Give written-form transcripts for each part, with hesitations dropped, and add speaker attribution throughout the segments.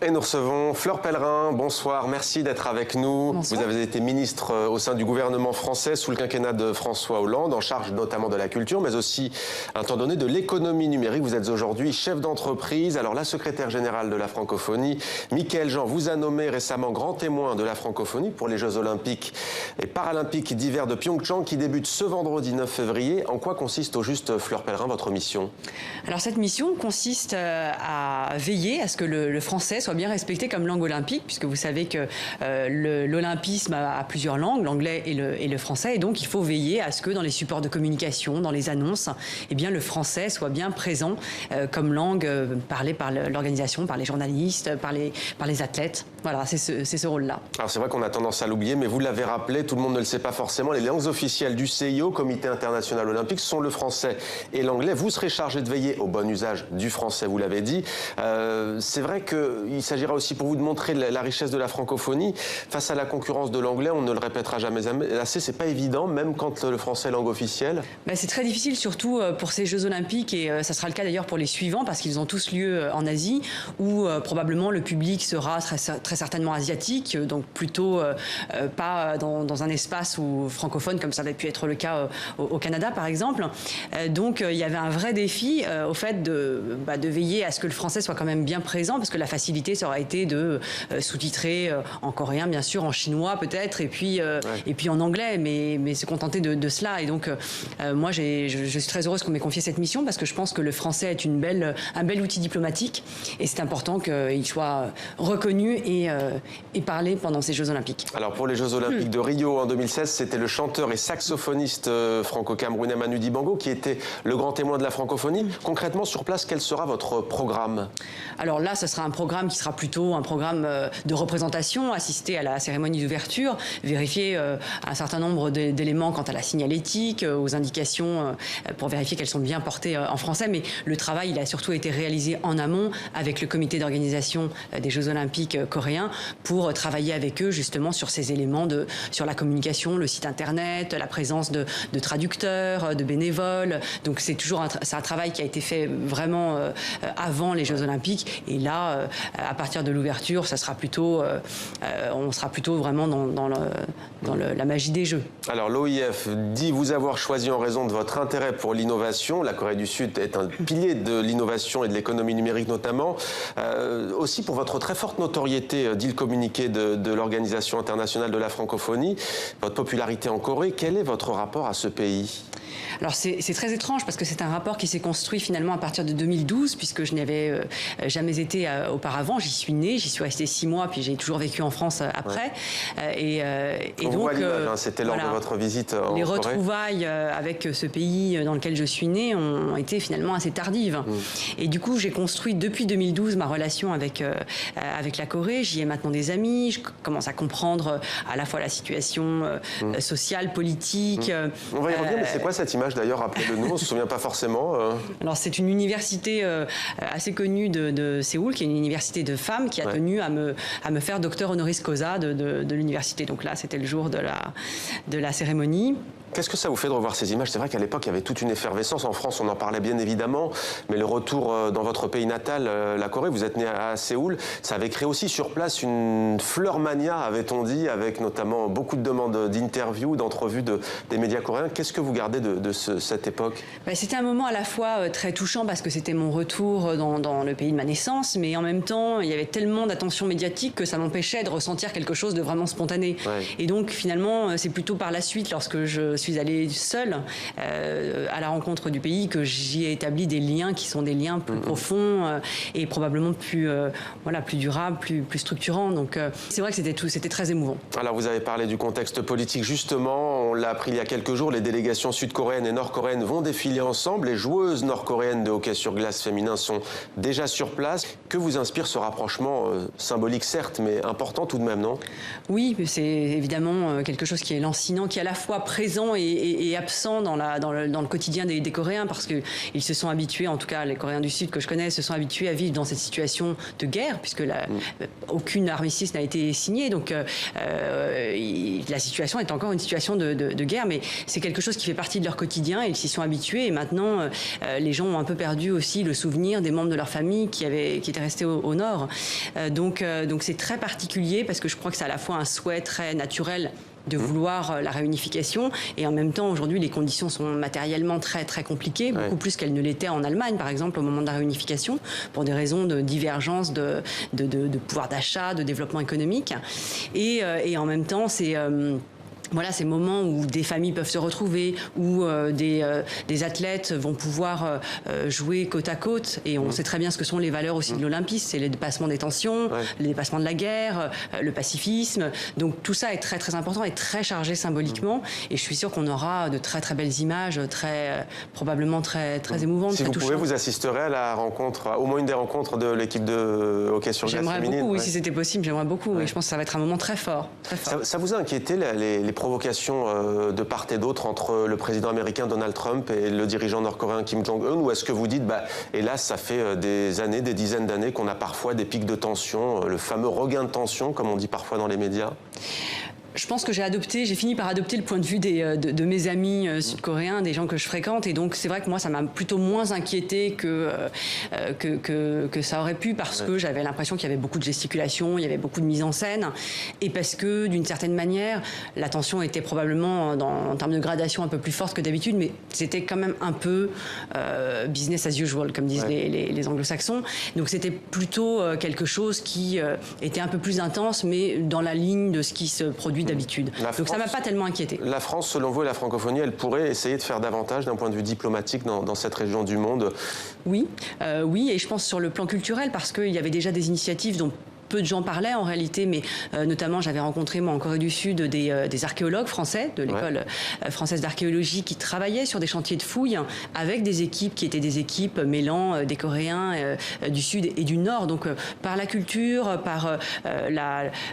Speaker 1: Et nous recevons Fleur Pellerin. Bonsoir, merci d'être avec nous.
Speaker 2: Bonsoir.
Speaker 1: Vous avez été ministre au sein du gouvernement français sous le quinquennat de François Hollande, en charge notamment de la culture, mais aussi, à un temps donné, de l'économie numérique. Vous êtes aujourd'hui chef d'entreprise. Alors, la secrétaire générale de la francophonie, Michaëlle Jean, vous a nommé récemment grand témoin de la francophonie pour les Jeux olympiques et paralympiques d'hiver de Pyeongchang qui débutent ce vendredi 9 février. En quoi consiste au juste, Fleur Pellerin, votre mission?
Speaker 2: Alors, cette mission consiste à veiller à ce que le français soit bien respecté comme langue olympique, puisque vous savez que l'olympisme a plusieurs langues, l'anglais et le français, et donc il faut veiller à ce que dans les supports de communication, dans les annonces, eh bien, le français soit bien présent comme langue parlée par l'organisation, par les journalistes, par les athlètes. Voilà, c'est ce rôle-là. Alors
Speaker 1: c'est vrai qu'on a tendance à l'oublier, mais vous l'avez rappelé, tout le monde ne le sait pas forcément, les langues officielles du CIO, Comité international olympique, sont le français et l'anglais. Vous serez chargé de veiller au bon usage du français, vous l'avez dit. C'est vrai qu'il s'agira aussi pour vous de montrer la richesse de la francophonie. Face à la concurrence de l'anglais, on ne le répétera jamais assez, c'est pas évident, même quand le français est langue officielle.
Speaker 2: C'est très difficile, surtout pour ces Jeux olympiques, et ça sera le cas d'ailleurs pour les suivants, parce qu'ils ont tous lieu en Asie, où probablement le public sera très certainement asiatique, donc plutôt pas dans un espace francophone, comme ça avait pu être le cas au Canada, par exemple. Donc il y avait un vrai défi au fait de veiller à ce que le français soit quand même bien présent, parce que la facilité, ça aurait été de sous-titrer en coréen, bien sûr, en chinois peut-être, et puis en anglais, mais se contenter de cela. Et donc, moi, je suis très heureuse qu'on m'ait confié cette mission, parce que je pense que le français est un bel outil diplomatique, et c'est important qu'il soit reconnu et parlé pendant ces Jeux olympiques.
Speaker 1: Alors, pour les Jeux olympiques de Rio en 2016, c'était le chanteur et saxophoniste franco-camerounais Manu Dibango qui était le grand témoin de la francophonie. Concrètement, sur place, quel sera votre programme?
Speaker 2: Alors là, ce sera un programme qui sera plutôt un programme de représentation, assister à la cérémonie d'ouverture, vérifier un certain nombre d'éléments quant à la signalétique, aux indications pour vérifier qu'elles sont bien portées en français. Mais le travail, il a surtout été réalisé en amont avec le comité d'organisation des Jeux olympiques coréens pour travailler avec eux justement sur ces éléments sur la communication, le site internet, la présence de traducteurs, de bénévoles. Donc c'est un travail qui a été fait vraiment avant les Jeux olympiques. Et là, à partir de l'ouverture, ça sera plutôt, on sera plutôt vraiment dans la magie des Jeux.
Speaker 1: Alors l'OIF dit vous avoir choisi en raison de votre intérêt pour l'innovation. La Corée du Sud est un pilier de l'innovation et de l'économie numérique notamment. Aussi pour votre très forte notoriété, dit le communiqué de l'Organisation internationale de la francophonie, votre popularité en Corée. Quel est votre rapport à ce pays ?
Speaker 2: Alors c'est très étrange, parce que c'est un rapport qui s'est construit finalement à partir de 2012, puisque je n'avais jamais été auparavant. J'y suis née, j'y suis restée 6 mois, puis j'ai toujours vécu en France après.
Speaker 1: Et donc, c'était lors de votre visite en Corée.
Speaker 2: Les retrouvailles avec ce pays dans lequel je suis née ont été finalement assez tardives. Et du coup, j'ai construit depuis 2012 ma relation avec la Corée. J'y ai maintenant des amis. Je commence à comprendre à la fois la situation sociale, politique.
Speaker 1: On va y revenir, mais c'est quoi cette image d'ailleurs? Rappelez-le-nous, on ne se souvient pas forcément.
Speaker 2: Alors c'est une université assez connue de Séoul, qui est une université de femmes, qui a tenu à me faire docteur honoris causa de l'université. Donc là, c'était le jour de la cérémonie.
Speaker 1: Qu'est-ce que ça vous fait de revoir ces images? C'est vrai qu'à l'époque, il y avait toute une effervescence. En France, on en parlait bien évidemment. Mais le retour dans votre pays natal, la Corée, vous êtes né à Séoul, ça avait créé aussi sur place une fleur mania, avait-on dit, avec notamment beaucoup de demandes d'interviews, d'entrevues des médias coréens. Qu'est-ce que vous gardez de cette époque?
Speaker 2: C'était un moment à la fois très touchant, parce que c'était mon retour dans le pays de ma naissance, mais en même temps, il y avait tellement d'attention médiatique que ça m'empêchait de ressentir quelque chose de vraiment spontané. Et donc, finalement, c'est plutôt par la suite, lorsque je suis allée seule à la rencontre du pays, que j'y ai établi des liens qui sont des liens plus profonds et probablement plus durables, plus structurants. Donc c'est vrai que c'était très émouvant.
Speaker 1: Alors vous avez parlé du contexte politique justement, on l'a appris il y a quelques jours, les délégations sud-coréennes et nord-coréennes vont défiler ensemble. Les joueuses nord-coréennes de hockey sur glace féminin sont déjà sur place. Que vous inspire ce rapprochement symbolique certes, mais important tout de même, non?
Speaker 2: Oui, c'est évidemment quelque chose qui est lancinant, qui est à la fois présent est absent dans le quotidien des Coréens, parce qu'ils se sont habitués, en tout cas les Coréens du Sud que je connais, se sont habitués à vivre dans cette situation de guerre, puisque aucune armistice n'a été signée. Donc la situation est encore une situation de guerre, mais c'est quelque chose qui fait partie de leur quotidien, et ils s'y sont habitués. Et maintenant, les gens ont un peu perdu aussi le souvenir des membres de leur famille qui étaient restés au nord. Donc c'est très particulier, parce que je crois que c'est à la fois un souhait très naturel de vouloir la réunification, et en même temps aujourd'hui les conditions sont matériellement très très compliquées, beaucoup plus qu'elles ne l'étaient en Allemagne par exemple au moment de la réunification, pour des raisons de divergence de pouvoir d'achat, de développement économique, et en même temps c'est voilà, ces moments où des familles peuvent se retrouver, où des athlètes vont pouvoir jouer côte à côte. Et on sait très bien ce que sont les valeurs aussi de l'olympisme. C'est les dépassements des tensions, les dépassements de la guerre, le pacifisme. Donc tout ça est très très important et très chargé symboliquement. Et je suis sûre qu'on aura de très très belles images, probablement très très émouvantes.
Speaker 1: Si
Speaker 2: très
Speaker 1: vous
Speaker 2: touchantes.
Speaker 1: pouvez, vous assisterez à la rencontre, au moins une des rencontres de l'équipe de hockey sur glace féminine.
Speaker 2: J'aimerais beaucoup, oui, si c'était possible, j'aimerais beaucoup. Et je pense que ça va être un moment très fort. Très fort.
Speaker 1: Ça vous a inquiété les provocations de part et d'autre entre le président américain Donald Trump et le dirigeant nord-coréen Kim Jong-un, ou est-ce que vous dites, hélas, ça fait des années, des dizaines d'années qu'on a parfois des pics de tension, le fameux regain de tension, comme on dit parfois dans les médias?
Speaker 2: Je pense que j'ai fini par adopter le point de vue de mes amis sud-coréens, des gens que je fréquente, et donc c'est vrai que moi ça m'a plutôt moins inquiété que ça aurait pu, parce que j'avais l'impression qu'il y avait beaucoup de gesticulation, il y avait beaucoup de mise en scène, et parce que d'une certaine manière la tension était probablement en termes de gradation un peu plus forte que d'habitude, mais c'était quand même un peu business as usual, comme disent les anglo-saxons. Donc c'était plutôt quelque chose qui était un peu plus intense, mais dans la ligne de ce qui se produit d'habitude. Donc ça ne m'a pas tellement inquiété.
Speaker 1: La France, selon vous, et la francophonie, elle pourrait essayer de faire davantage d'un point de vue diplomatique dans cette région du monde?
Speaker 2: Oui, et je pense sur le plan culturel, parce qu'il y avait déjà des initiatives dont peu de gens parlaient en réalité, mais notamment j'avais rencontré moi en Corée du Sud des archéologues français de l'école française d'archéologie qui travaillaient sur des chantiers de fouilles avec des équipes qui étaient des équipes mêlant des Coréens du Sud et du Nord. Donc par la culture, par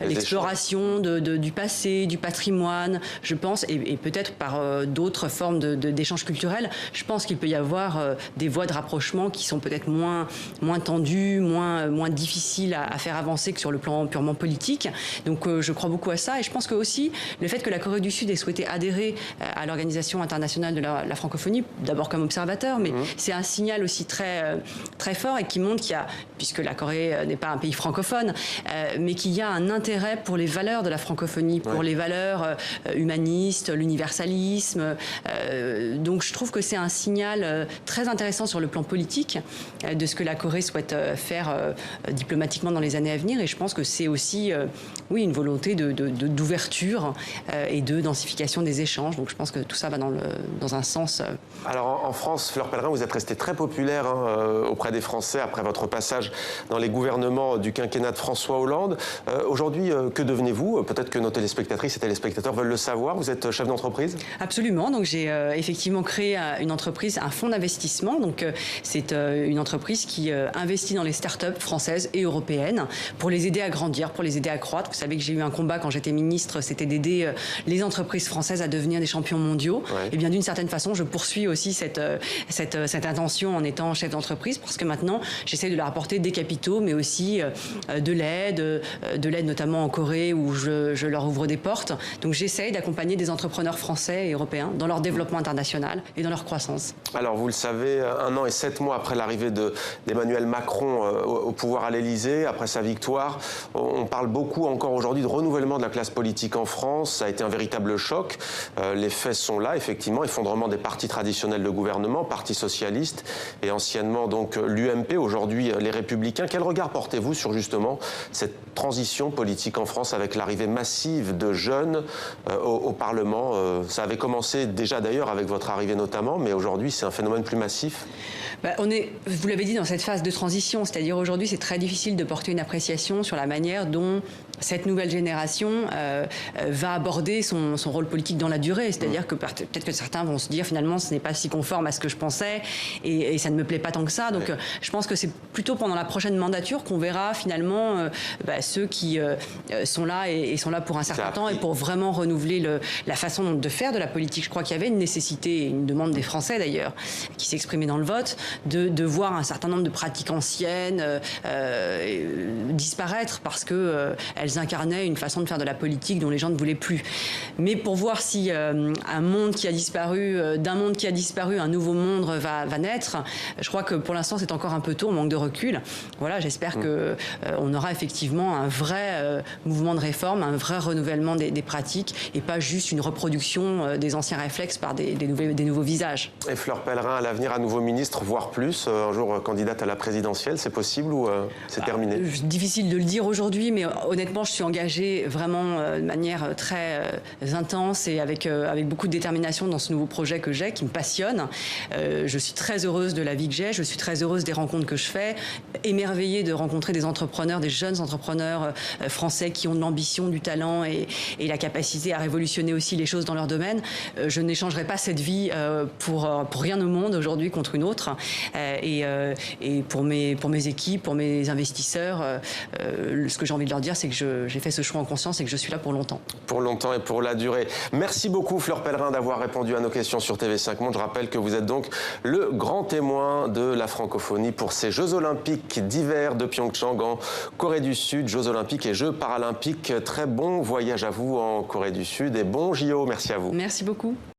Speaker 2: l'exploration du passé, du patrimoine, je pense, et peut-être par d'autres formes d'échanges culturels, je pense qu'il peut y avoir des voies de rapprochement qui sont peut-être moins tendues, moins difficiles à faire avancer que sur le plan purement politique. Donc je crois beaucoup à ça, et je pense que aussi le fait que la Corée du Sud ait souhaité adhérer à l'Organisation internationale de la francophonie, d'abord comme observateur, mais c'est un signal aussi très, très fort, et qui montre qu'il y a, puisque la Corée n'est pas un pays francophone, mais qu'il y a un intérêt pour les valeurs de la francophonie, pour les valeurs humanistes, l'universalisme. Donc je trouve que c'est un signal très intéressant sur le plan politique de ce que la Corée souhaite faire diplomatiquement dans les années à venir. Et je pense que c'est aussi une volonté d'ouverture et de densification des échanges. Donc je pense que tout ça va dans un sens.
Speaker 1: Alors en France, Fleur Pellerin, vous êtes restée très populaire auprès des Français après votre passage dans les gouvernements du quinquennat de François Hollande. Aujourd'hui, que devenez-vous? Peut-être que nos téléspectatrices et téléspectateurs veulent le savoir. Vous êtes chef d'entreprise?
Speaker 2: Absolument. Donc j'ai effectivement créé une entreprise, un fonds d'investissement. Donc c'est une entreprise qui investit dans les start-up françaises et européennes pour les aider à grandir, pour les aider à croître. Vous savez que j'ai eu un combat quand j'étais ministre, c'était d'aider les entreprises françaises à devenir des champions mondiaux. Et bien d'une certaine façon, je poursuis aussi cette intention en étant chef d'entreprise, parce que maintenant, j'essaie de leur apporter des capitaux, mais aussi de l'aide notamment en Corée, où je leur ouvre des portes. Donc j'essaie d'accompagner des entrepreneurs français et européens dans leur développement international et dans leur croissance.
Speaker 1: Alors vous le savez, 1 an et 7 mois après l'arrivée d'Emmanuel Macron au pouvoir à l'Élysée, après sa victoire, on parle beaucoup encore aujourd'hui de renouvellement de la classe politique en France. Ça a été un véritable choc. Les faits sont là, effectivement. Effondrement des partis traditionnels de gouvernement, Parti socialiste et anciennement donc l'UMP, aujourd'hui les Républicains. Quel regard portez-vous sur justement cette transition politique en France avec l'arrivée massive de jeunes au Parlement? Ça avait commencé déjà d'ailleurs avec votre arrivée notamment, mais aujourd'hui c'est un phénomène plus massif.
Speaker 2: Vous l'avez dit, dans cette phase de transition, c'est-à-dire aujourd'hui c'est très difficile de porter une appréciation sur la manière dont cette nouvelle génération va aborder son rôle politique dans la durée. C'est-à-dire que peut-être que certains vont se dire finalement ce n'est pas si conforme à ce que je pensais et ça ne me plaît pas tant que ça. Donc je pense que c'est plutôt pendant la prochaine mandature qu'on verra finalement ceux qui sont là et sont là pour un certain temps et pour vraiment renouveler la façon de faire de la politique. Je crois qu'il y avait une nécessité, une demande des Français d'ailleurs, qui s'exprimait dans le vote, de voir un certain nombre de pratiques anciennes disparaître parce que elles incarnaient une façon de faire de la politique dont les gens ne voulaient plus. Mais pour voir si un monde qui a disparu, d'un monde qui a disparu, un nouveau monde va naître, je crois que pour l'instant c'est encore un peu tôt, on manque de recul. Voilà, j'espère que on aura effectivement un vrai mouvement de réforme, un vrai renouvellement des pratiques et pas juste une reproduction des anciens réflexes par des nouveaux visages.
Speaker 1: Et Fleur Pellerin, à l'avenir, à nouveau ministre, voire plus, un jour candidate à la présidentielle, c'est possible ou c'est terminé?
Speaker 2: Difficile de le dire aujourd'hui, mais honnêtement, je suis engagée vraiment de manière très intense et avec beaucoup de détermination dans ce nouveau projet que j'ai, qui me passionne. Je suis très heureuse de la vie que j'ai, je suis très heureuse des rencontres que je fais, émerveillée de rencontrer des entrepreneurs, des jeunes entrepreneurs français qui ont de l'ambition, du talent et la capacité à révolutionner aussi les choses dans leur domaine. Je n'échangerai pas cette vie pour rien au monde aujourd'hui contre une autre. Et pour mes équipes, pour mes investisseurs, ce que j'ai envie de leur dire, c'est que j'ai fait ce choix en conscience et que je suis là pour longtemps.
Speaker 1: Pour longtemps et pour la durée. Merci beaucoup Fleur Pellerin d'avoir répondu à nos questions sur TV5 Monde. Je rappelle que vous êtes donc le grand témoin de la francophonie pour ces Jeux Olympiques d'hiver de Pyeongchang en Corée du Sud. Jeux Olympiques et Jeux Paralympiques. Très bon voyage à vous en Corée du Sud et bon JO. Merci à vous.
Speaker 2: Merci beaucoup.